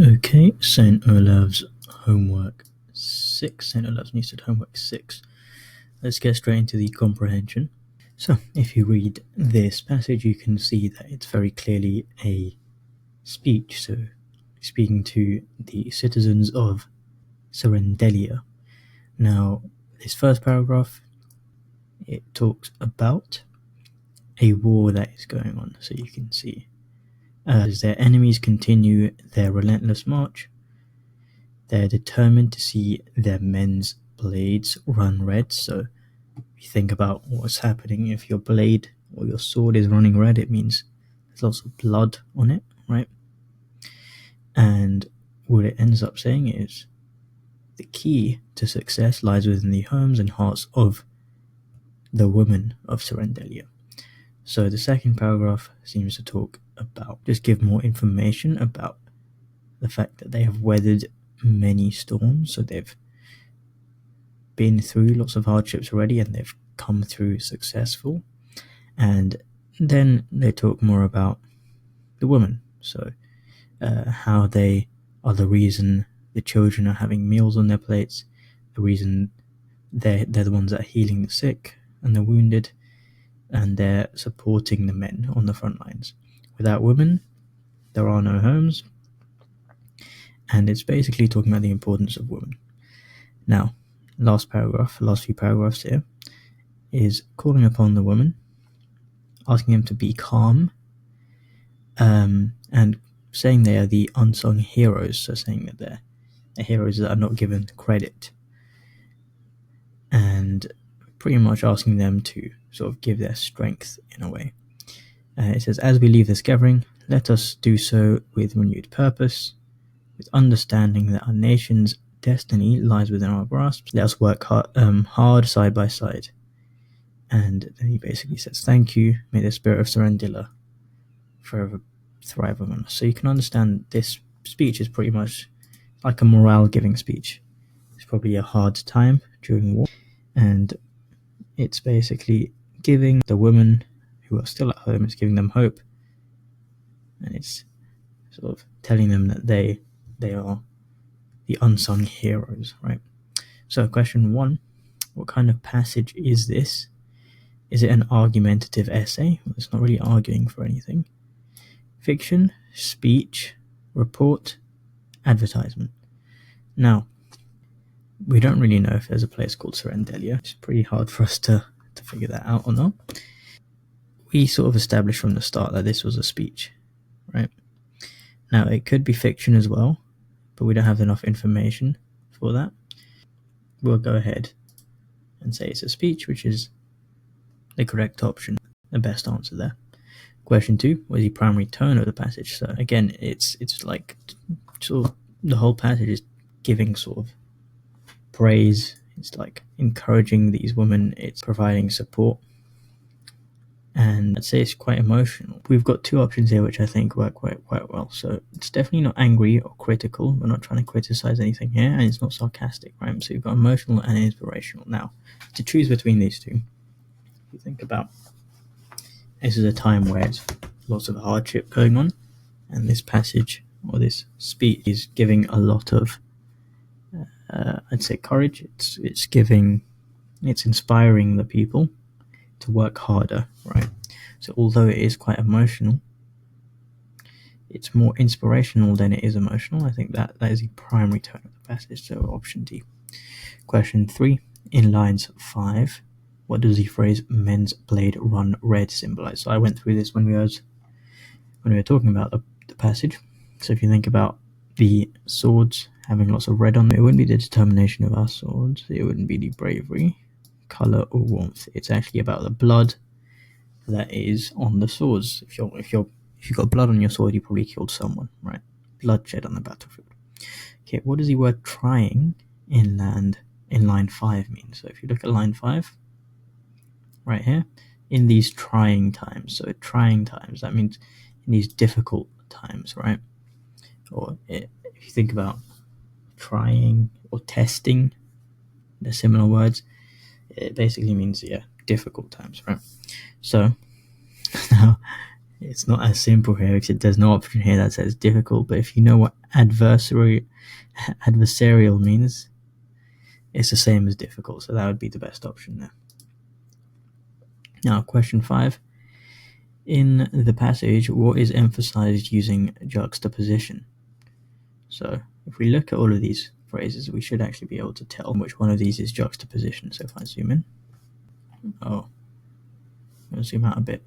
Okay, St. Olaves homework 6, St. Olaves Newstead homework 6. Let's get straight into the comprehension. So, if you read this passage, you can see that it's very clearly a speech, so speaking to the citizens of Serendelia. Now, this first paragraph, it talks about a war that is going on, so you can see as their enemies continue their relentless march, they're determined to see their men's blades run red. So if you think about what's happening, if your blade or your sword is running red, it means there's lots of blood on it, right? And what it ends up saying is the key to success lies within the homes and hearts of the women of Serendelia. So the second paragraph seems to talk about, just give more information about the fact that they have weathered many storms, so they've been through lots of hardships already and they've come through successful. And then they talk more about the women, so how they are the reason the children are having meals on their plates, the reason they're the ones that are healing the sick and the wounded, and they're supporting the men on the front lines. Without women, there are no homes, and it's basically talking about the importance of women. Now, last few paragraphs here, is calling upon the women, asking them to be calm, and saying they are the unsung heroes, so saying that they're the heroes that are not given credit, and pretty much asking them to sort of give their strength in a way. It says, as we leave this gathering, let us do so with renewed purpose, with understanding that our nation's destiny lies within our grasp. Let us work hard side by side. And then he basically says, thank you, may the spirit of Serendilla forever thrive among us. So you can understand this speech is pretty much like a morale-giving speech. It's probably a hard time during war, and it's basically giving the women who are still at home, it's giving them hope, and it's sort of telling them that they are the unsung heroes, right? So question 1, what kind of passage is this? Is it an argumentative essay? Well, it's not really arguing for anything. Fiction, speech, report, advertisement. Now, we don't really know if there's a place called Serendelia. It's pretty hard for us to figure that out or not. We sort of established from the start that this was a speech, right? Now, it could be fiction as well, but we don't have enough information for that. We'll go ahead and say it's a speech, which is the correct option, the best answer there. Question 2, what is the primary tone of the passage? So again, it's like sort of the whole passage is giving sort of praise. It's like encouraging these women. It's providing support, and I'd say it's quite emotional. We've got 2 options here which I think work quite well. So it's definitely not angry or critical. We're not trying to criticize anything here, and it's not sarcastic, right? So you've got emotional and inspirational. Now, to choose between these two, if you think about, this is a time where it's lots of hardship going on, and this passage or this speech is giving a lot of I'd say courage. It's inspiring the people to work harder, right? So although it is quite emotional, it's more inspirational than it is emotional. I think that is the primary tone of the passage, so option D. Question 3, in lines 5, what does the phrase men's blade run red symbolize? So I went through this when we were talking about the passage. So if you think about the swords having lots of red on them, it wouldn't be the determination of our swords, it wouldn't be the bravery, color, or warmth. It's actually about the blood that is on the swords. If you got blood on your sword, you probably killed someone, right? Bloodshed on the battlefield. Okay, what does the word trying in line 5 mean? So if you look at line 5, right here, in these trying times. So trying times, that means in these difficult times, right? Or if you think about trying or testing, they're similar words. It basically means, difficult times, right? So now It's not as simple here because there's no option here that says difficult, but if you know what adversarial means, it's the same as difficult, so that would be the best option there. Now, question 5. In the passage, what is emphasized using juxtaposition? So, if we look at all of these phrases, we should actually be able to tell which one of these is juxtaposition. So if I zoom in, I'm going to zoom out a bit.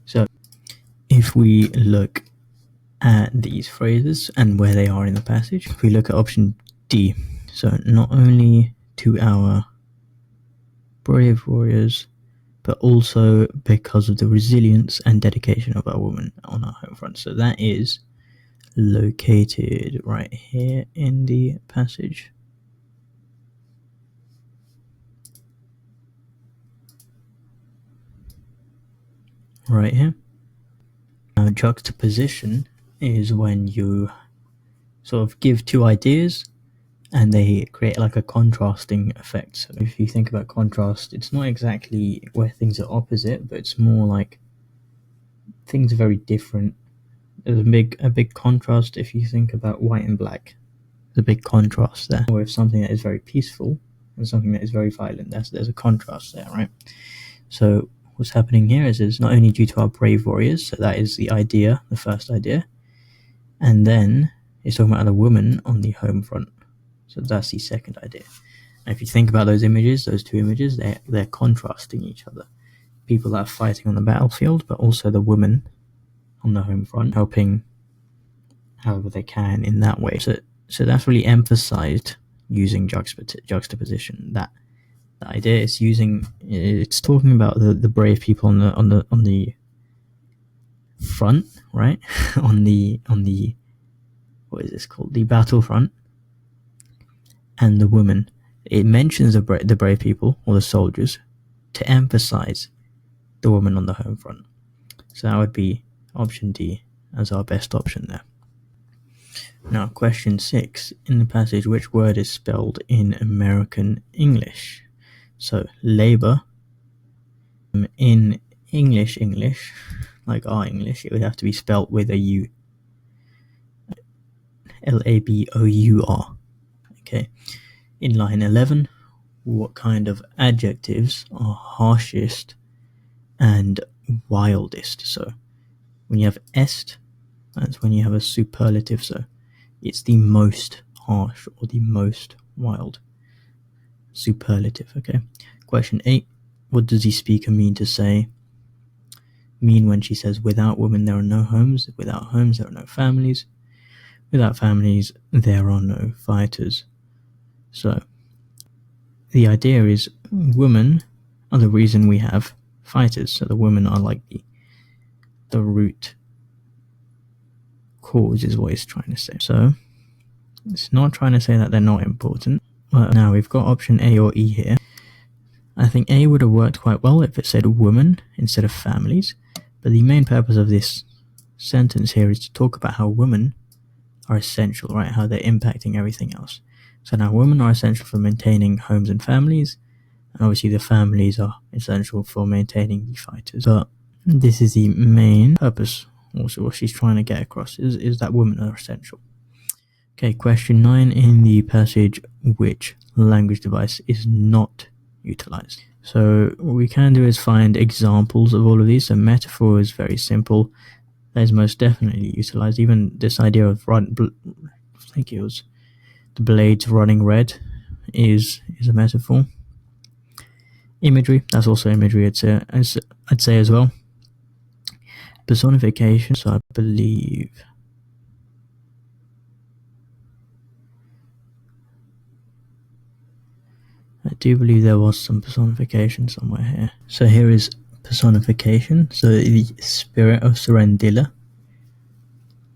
So, if we look at these phrases and where they are in the passage, if we look at option D, so not only to our brave warriors, but also because of the resilience and dedication of our women on our home front. So that is located right here in the passage. Right here. Now, juxtaposition is when you sort of give two ideas and they create like a contrasting effect. So if you think about contrast, it's not exactly where things are opposite, but it's more like things are very different. There's a big contrast if you think about white and black. There's a big contrast there. Or if something that is very peaceful and something that is very violent, there's a contrast there, right? So what's happening here is it's not only due to our brave warriors, so that is the idea, the first idea, and then it's talking about the woman on the home front. So that's the second idea. And if you think about those images, those two images, they're contrasting each other. People that are fighting on the battlefield, but also the women on the home front, helping however they can in that way. So that's really emphasized using juxtaposition. That the idea is it's talking about the brave people on the front, right? on the what is this called? The battlefront, and the women. It mentions the brave people or the soldiers to emphasize the woman on the home front. So that would be option D as our best option there. Now, question 6. In the passage, which word is spelled in American English? So, labor. In English, like our English, it would have to be spelled with a U. Labour. Okay. In line 11, what kind of adjectives are harshest and wildest? So, when you have est, that's when you have a superlative, so it's the most harsh or the most wild. Superlative, okay? Question 8. What does the speaker mean when she says, without women there are no homes, without homes there are no families, without families there are no fighters? So, the idea is women are the reason we have fighters. So the women are like the root cause is what it's trying to say. So, it's not trying to say that they're not important. Well, now we've got option A or E here. I think A would have worked quite well if it said women instead of families, but the main purpose of this sentence here is to talk about how women are essential, right? How they're impacting everything else. So now women are essential for maintaining homes and families, and obviously the families are essential for maintaining the fighters. But this is the main purpose, also what she's trying to get across, is that women are essential. Okay, question 9. In the passage, which language device is not utilized? So what we can do is find examples of all of these. So metaphor is very simple. That is most definitely utilized. Even this idea of I think it was the blades running red is a metaphor. Imagery, that's also imagery, I'd say as well. Personification, so I do believe there was some personification somewhere here. So here is personification. So the spirit of Serendilla.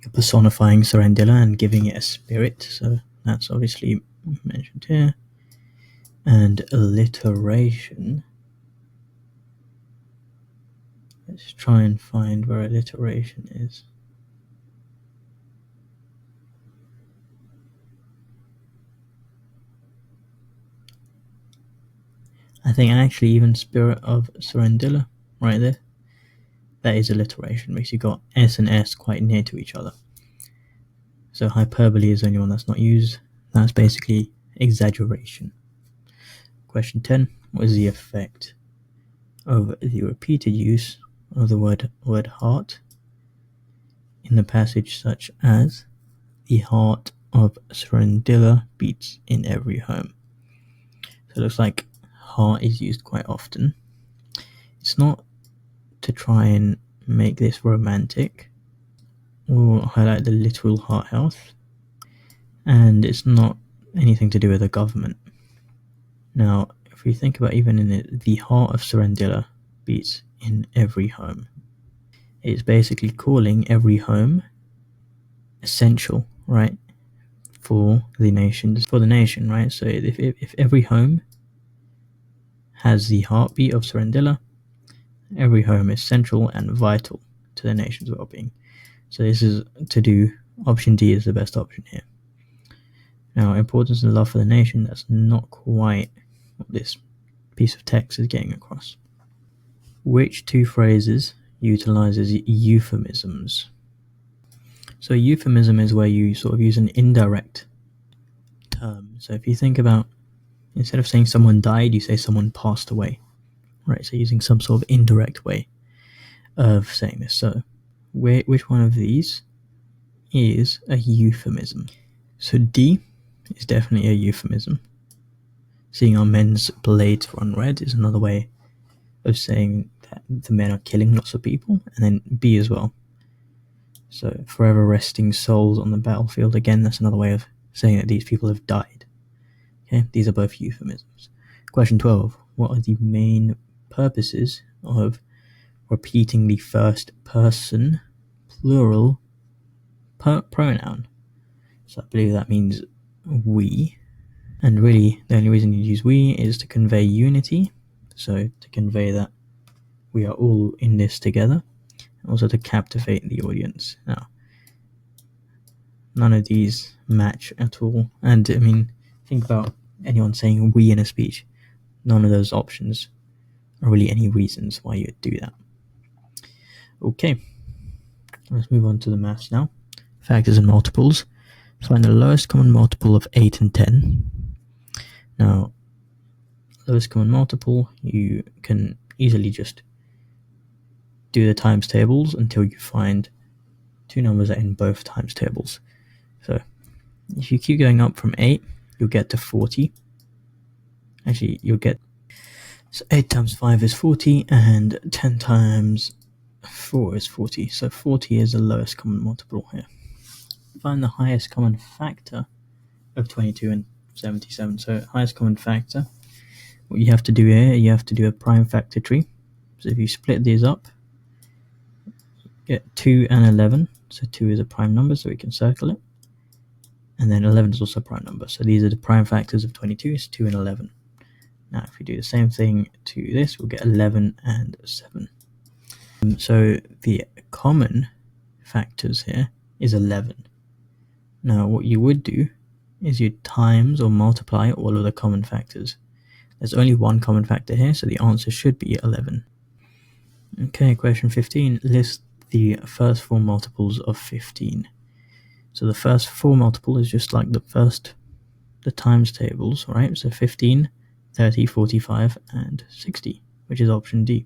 You're personifying Serendilla and giving it a spirit. So that's obviously mentioned here. And alliteration. Let's try and find where alliteration is. I think actually even spirit of Serendilla right there. that is alliteration, because you've got S and S quite near to each other. So hyperbole is the only one that's not used. That's basically exaggeration. Question 10. What is the effect of the repeated use of the word heart in the passage, such as the heart of Serendilla beats in every home? So it looks like heart is used quite often. It's not to try and make this romantic or highlight the literal heart health, and it's not anything to do with the government. Now, if we think about even in it, the heart of Serendilla beats in every home. It's basically calling every home essential, right, for the nation, right? So if every home has the heartbeat of Serendilla, every home is central and vital to the nation's well-being. So this is to do, option D is the best option here. Now, importance and love for the nation, that's not quite what this piece of text is getting across. Which two phrases utilizes euphemisms? So a euphemism is where you sort of use an indirect term. So if you think about, instead of saying someone died, you say someone passed away, right? So using some sort of indirect way of saying this. So which one of these is a euphemism? So D is definitely a euphemism. Seeing our men's blades run red is another way of saying that the men are killing lots of people. And then B as well. So forever resting souls on the battlefield, again, that's another way of saying that these people have died. Okay, these are both euphemisms. Question 12. What are the main purposes of repeating the first person plural pronoun? So I believe that means we. And really, the only reason you use we is to convey unity. So to convey that we are all in this together. Also to captivate the audience. Now, none of these match at all. And I mean, think about anyone saying we in a speech. None of those options are really any reasons why you would do that. Okay, let's move on to the maths now. Factors and multiples. Find the lowest common multiple of 8 and 10. Now, lowest common multiple, you can easily just do the times tables until you find two numbers that are in both times tables. So if you keep going up from 8, you'll get to 40. Actually, you'll get, so 8 times 5 is 40, and 10 times 4 is 40. So 40 is the lowest common multiple here. Find the highest common factor of 22 and 77. So highest common factor, what you have to do here, you have to do a prime factor tree. So if you split these up, get 2 and 11. So 2 is a prime number, so we can circle it. And then 11 is also a prime number. So these are the prime factors of 22, is 2 and 11. Now if we do the same thing to this, we'll get 11 and 7. So the common factors here is 11. Now what you would do is you times or multiply all of the common factors. There's only one common factor here, so the answer should be 11. Okay, question 15. List the first four multiples of 15. So the first four multiple is just like the times tables, right? So 15, 30, 45, and 60, which is option D.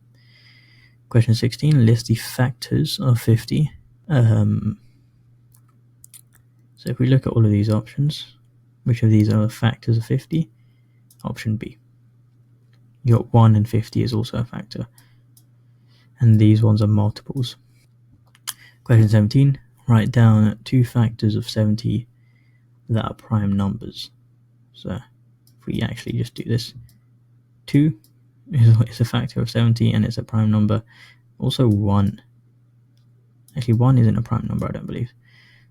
Question 16. List the factors of 50. So if we look at all of these options, which of these are the factors of 50? Option B. You got 1 and 50 is also a factor. And these ones are multiples. Question 17. Write down two factors of 70 that are prime numbers. So if we actually just do this, 2 is a factor of 70 and it's a prime number. Also 1. Actually 1 isn't a prime number, I don't believe.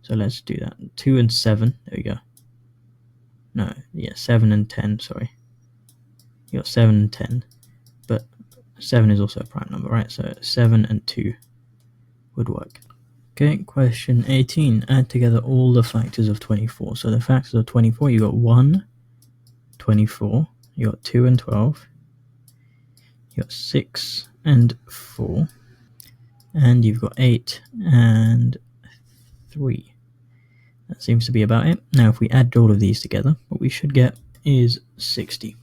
So let's do that. 2 and 7. There we go. No, yeah, 7 and 10, sorry. You got 7 and 10. But 7 is also a prime number, right? So 7 and 2 would work. Okay, question 18. Add together all the factors of 24. So the factors of 24, you got 1, 24, you got 2 and 12, you got 6 and 4, and you've got 8 and 3. That seems to be about it. Now if we add all of these together, what we should get is 60.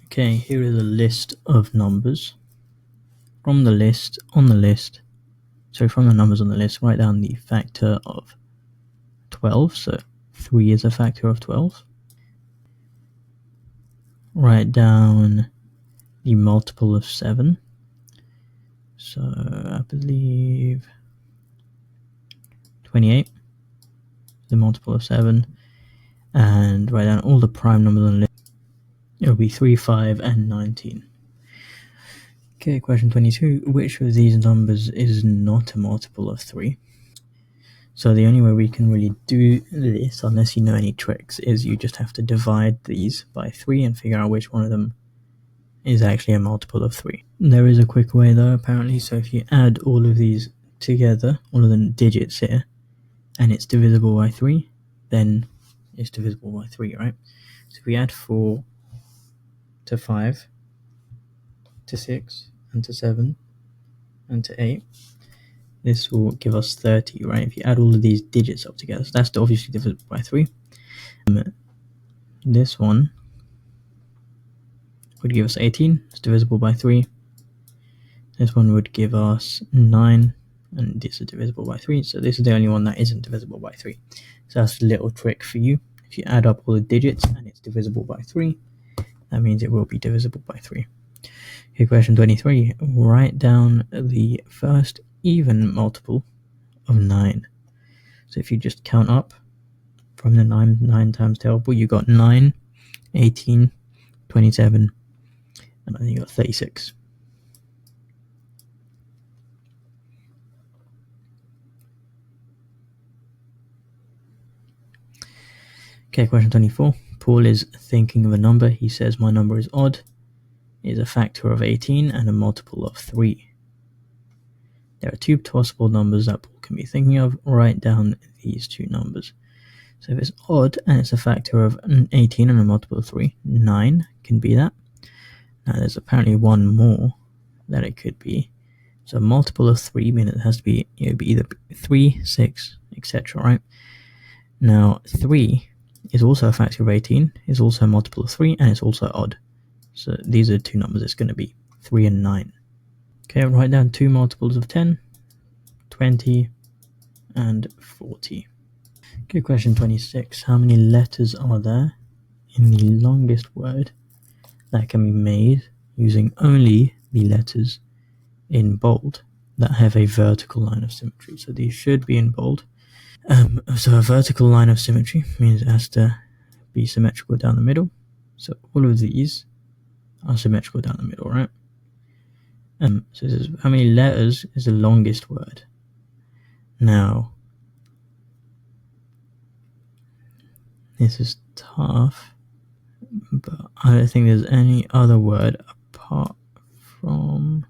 Okay, here is a list of numbers. From the numbers on the list, write down the factor of 12, so 3 is a factor of 12. Write down the multiple of 7, so I believe 28, the multiple of 7, and write down all the prime numbers on the list. It will be 3, 5, and 19. Okay, question 22. Which of these numbers is not a multiple of 3? So the only way we can really do this, unless you know any tricks, is you just have to divide these by 3 and figure out which one of them is actually a multiple of 3. There is a quick way though, apparently. So if you add all of these together, all of the digits here, and it's divisible by 3, then it's divisible by 3, right? So if we add 4 to 5 to 6 and to 7 and to 8, this will give us 30, right? If you add all of these digits up together, so that's obviously divisible by 3. This one would give us 18, it's divisible by 3. This one would give us 9, and this is divisible by 3, so this is the only one that isn't divisible by 3. So that's a little trick for you. If you add up all the digits and it's divisible by 3, that means it will be divisible by 3. Okay, question 23. Write down the first even multiple of 9. So if you just count up from the 9 times table, you got 9, 18, 27, and then you got 36. Okay, question 24. Paul is thinking of a number. He says, my number is odd, is a factor of 18 and a multiple of 3. There are 2 possible numbers that Paul can be thinking of. Write down these 2 numbers. So if it's odd and it's a factor of 18 and a multiple of 3, 9 can be that. Now there's apparently one more that it could be. So a multiple of 3 means it has to be, it would be either 3, 6, etc., right? Now 3 is also a factor of 18, is also a multiple of 3, and it's also odd. So these are 2 numbers. It's going to be 3 and 9. Okay, write down 2 multiples of 10, 20, and 40. Okay, question 26. How many letters are there in the longest word that can be made using only the letters in bold that have a vertical line of symmetry? So these should be in bold. So a vertical line of symmetry means it has to be symmetrical down the middle. So all of these are symmetrical down the middle, right? So this is how many letters is the longest word. Now, this is tough, but I don't think there's any other word apart from...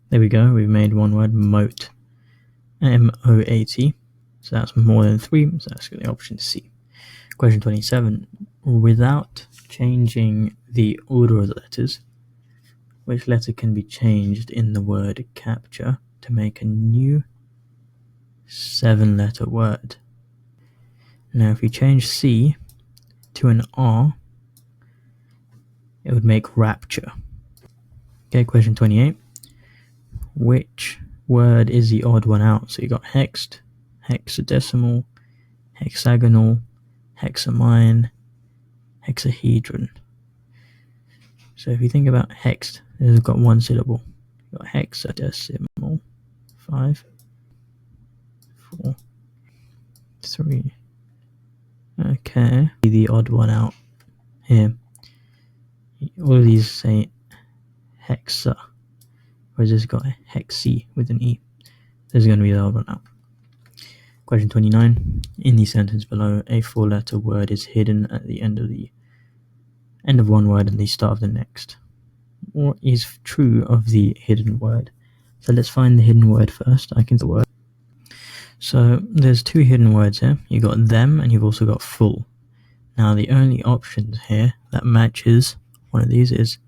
There we go, we've made one word, moat. M-O-A-T. So that's more than 3, so that's the option C. Question 27. Without changing the order of the letters, which letter can be changed in the word capture to make a new 7-letter word? Now if you change C to an R, it would make rapture. Okay, question 28. Which word is the odd one out? So you got hexed, hexadecimal, hexagonal, hexamine, hexahedron. So if you think about hexed, it's got 1 syllable. You've got hexadecimal, 5, 4, 3. Okay, the odd one out here. All of these say hexa, whereas this got hexi with an E. This is going to be the odd one out. Question 29. In the sentence below, a 4-letter word is hidden at the end of one word and the start of the next. What is true of the hidden word? So let's find the hidden word first. The word. So there's 2 hidden words here. You've got them and you've also got full. Now the only option here that matches one of these is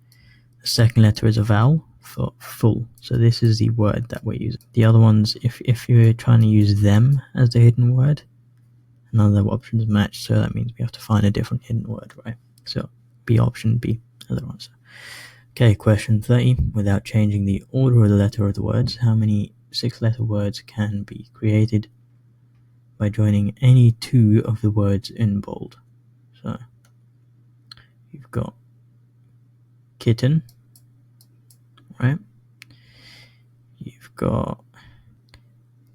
the second letter is a vowel, for full. So this is the word that we're using. The other ones, if you're trying to use them as the hidden word, none of the options match, so that means we have to find a different hidden word, right? So B, option B, other answer. Okay, question 30. Without changing the order of the letter of the words, how many 6-letter words can be created by joining any two of the words in bold? So you've got kitten, right? You've got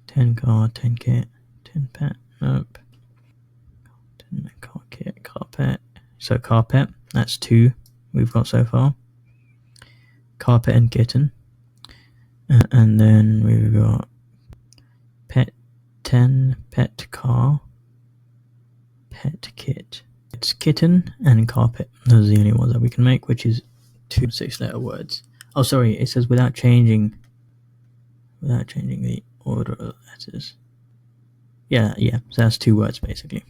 10 car, 10 kit, 10 pet, nope. 10 car kit, carpet. So carpet, that's 2 we've got so far. Carpet and kitten. And then we've got pet 10, pet car, pet kit. It's kitten and carpet. Those are the only ones that we can make, which is 2 6-letter words. Oh, sorry, it says without changing the order of the letters. Yeah, so that's 2 words basically.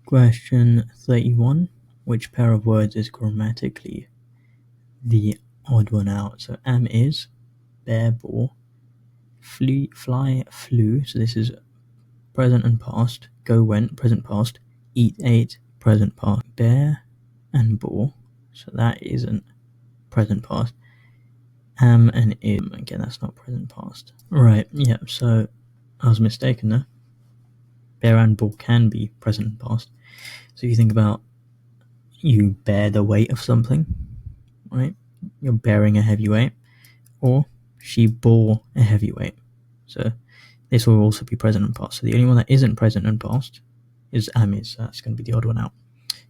Question 31. Which pair of words is grammatically the odd one out? So am is, bear, bore, fly, flew, so this is present and past, go, went, present, past, eat, ate, present, past, bear and bore, so that isn't present, past, am and is, again that's not present, past. Right, yeah, so I was mistaken there. Bear and bore can be present and past. So if you think about, you bear the weight of something, right? You're bearing a heavy weight, or she bore a heavy weight. So this will also be present and past. So the only one that isn't present and past is am is. So that's going to be the odd one out,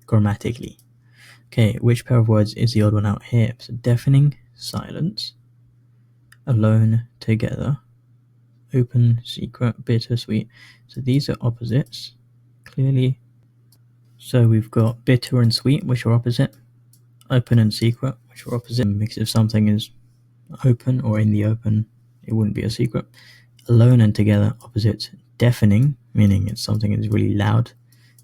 grammatically. Okay, which pair of words is the odd one out here? So deafening, silence, alone, together, open, secret, bitter, sweet. So these are opposites, clearly. So we've got bitter and sweet, which are opposite. Open and secret, which are opposite. Because if something is open or in the open, it wouldn't be a secret. Alone and together, opposites. Deafening, meaning it's something that's really loud,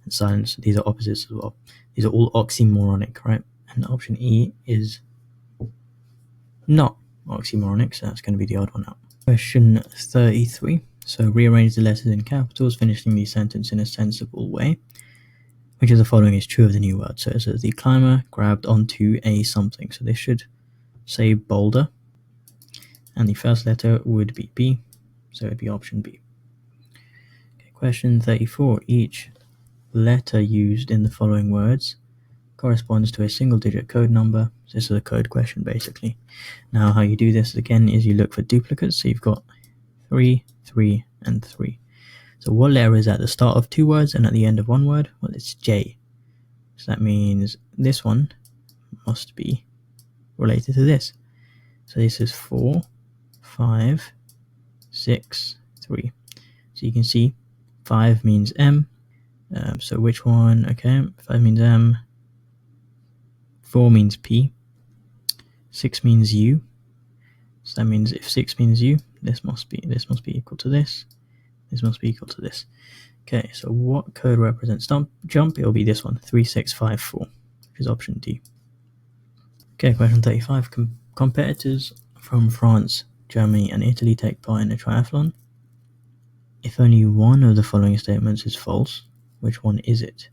and silence, these are opposites as well. These are all oxymoronic, right? And option E is not oxymoronic, so that's going to be the odd one out. Question 33. So rearrange the letters in capitals, finishing the sentence in a sensible way. Which of the following is true of the new word? So it says the climber grabbed onto a something. So this should say boulder. And the first letter would be B. So it would be option B. Okay, question 34. Each letter used in the following words corresponds to a single-digit code number. So this is a code question, basically. Now, how you do this, again, is you look for duplicates. So you've got 3, 3, and 3. So what letter is at the start of 2 words and at the end of 1 word? Well, it's J. So that means this one must be related to this. So this is 4, 5, 6, 3. So you can see 5 means M. So which one? Okay, 5 means M. 4 means P. 6 means U. So that means if 6 means U, this must be equal to this. This must be equal to this. Okay, so what code represents jump? It will be this one, 3654, which is option D. Okay, question 35. Competitors from France, Germany, and Italy take part in a triathlon. If only one of the following statements is false, which one is it?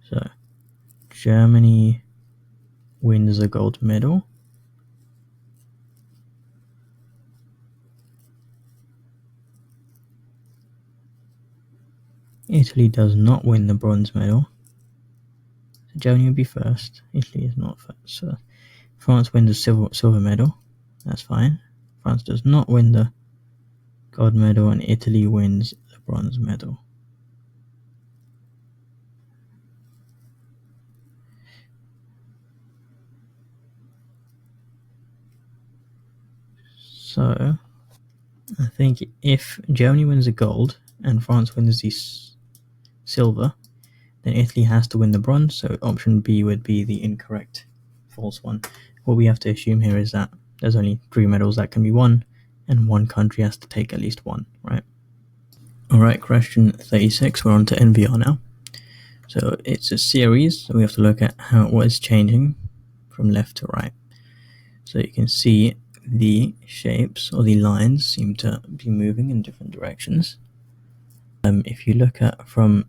So, Germany wins a gold medal. Italy does not win the bronze medal. So Germany will be first. Italy is not first. So France wins the silver medal. That's fine. France does not win the gold medal, and Italy wins the bronze medal. So I think if Germany wins the gold and France wins the silver, then Italy has to win the bronze, so option B would be the incorrect false one. What we have to assume here is that there's only 3 medals that can be won, and one country has to take at least one, right? Alright, question 36, we're on to NVR now. So it's a series, so we have to look at what is changing from left to right. So you can see the shapes or the lines seem to be moving in different directions. If you look at from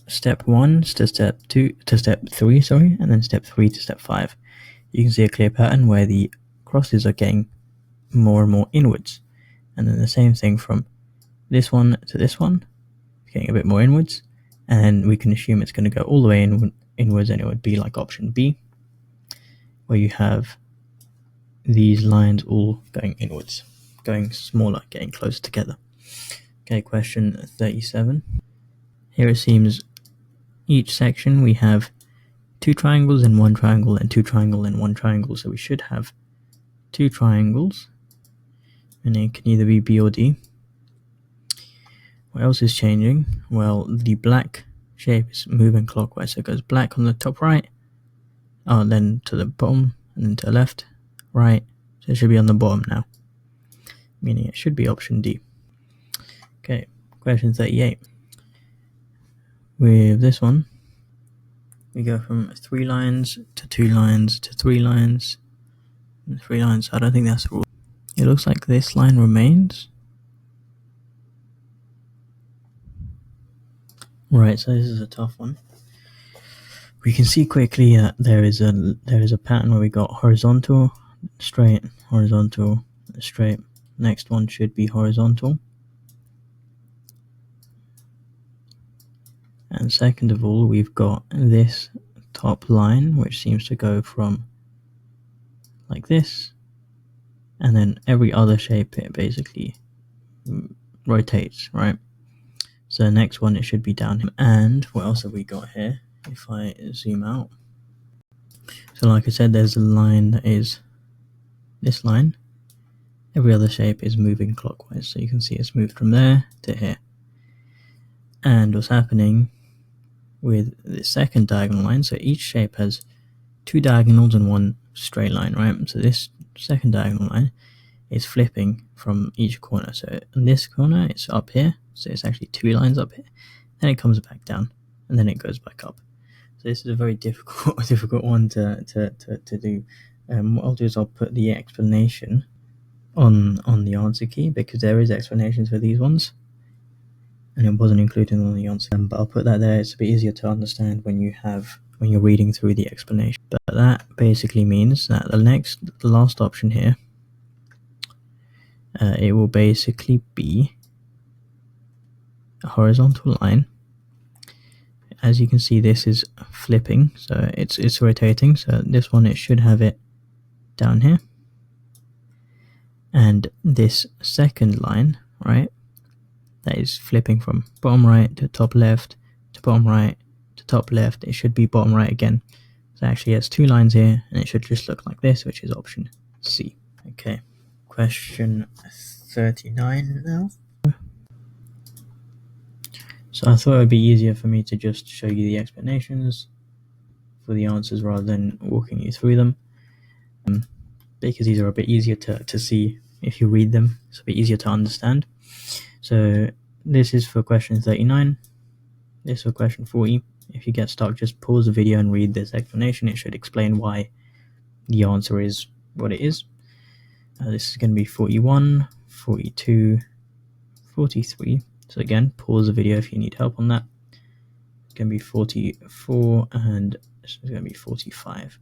step 1 to step 2 to step 3, and then step 3 to step 5, you can see a clear pattern where the crosses are getting more and more inwards. And then the same thing from this one to this one, getting a bit more inwards. And we can assume it's going to go all the way inwards, and it would be like option B, where you have these lines all going inwards, going smaller, getting closer together. Okay, question 37. Here it seems each section we have 2 triangles and 1 triangle and 2 triangle and 1 triangle. So we should have 2 triangles, and it can either be B or D. What else is changing? Well, the black shape is moving clockwise, so it goes black on the top right, then to the bottom, and then to the left, right. So it should be on the bottom now, meaning it should be option D. Okay, question 38. With this one, we go from 3 lines to 2 lines to 3 lines and 3 lines. I don't think that's the rule. It looks like this line remains. Right, so this is a tough one. We can see quickly that there is a pattern where we got horizontal, straight, horizontal, straight. Next one should be horizontal. And second of all, we've got this top line, which seems to go from like this, and then every other shape it basically rotates, right? So the next one, it should be down here. And what else have we got here? If I zoom out, so like I said, there's a line that is this line. Every other shape is moving clockwise, so you can see it's moved from there to here. And what's happening with the second diagonal line, so each shape has 2 diagonals and 1 straight line, right? So this second diagonal line is flipping from each corner. So in this corner, it's up here, so it's actually 2 lines up here. Then it comes back down, and then it goes back up. So this is a very difficult one to do. What I'll do is I'll put the explanation on the answer key, because there is explanations for these ones, and it wasn't included on the answer. But I'll put that there. It's a bit easier to understand when you're reading through the explanation. But that basically means that the last option here, it will basically be a horizontal line. As you can see, this is flipping, so it's rotating. So this one, it should have it down here. And this second line, right, that is flipping from bottom right to top left to bottom right to top left, it should be bottom right again. So actually it's 2 lines here, and it should just look like this, which is option C. Okay, question 39 now. So I thought it would be easier for me to just show you the explanations for the answers rather than walking you through them, because these are a bit easier to see if you read them. It's a bit easier to understand. So this is for question 39. This is for question 40. If you get stuck, just pause the video and read this explanation. It should explain why the answer is what it is. This is going to be 41, 42, 43. So again, pause the video if you need help on that. It's going to be 44, and this is going to be 45.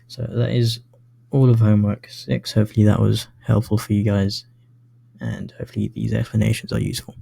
So that is all of homework 6. Hopefully that was helpful for you guys, and hopefully these explanations are useful.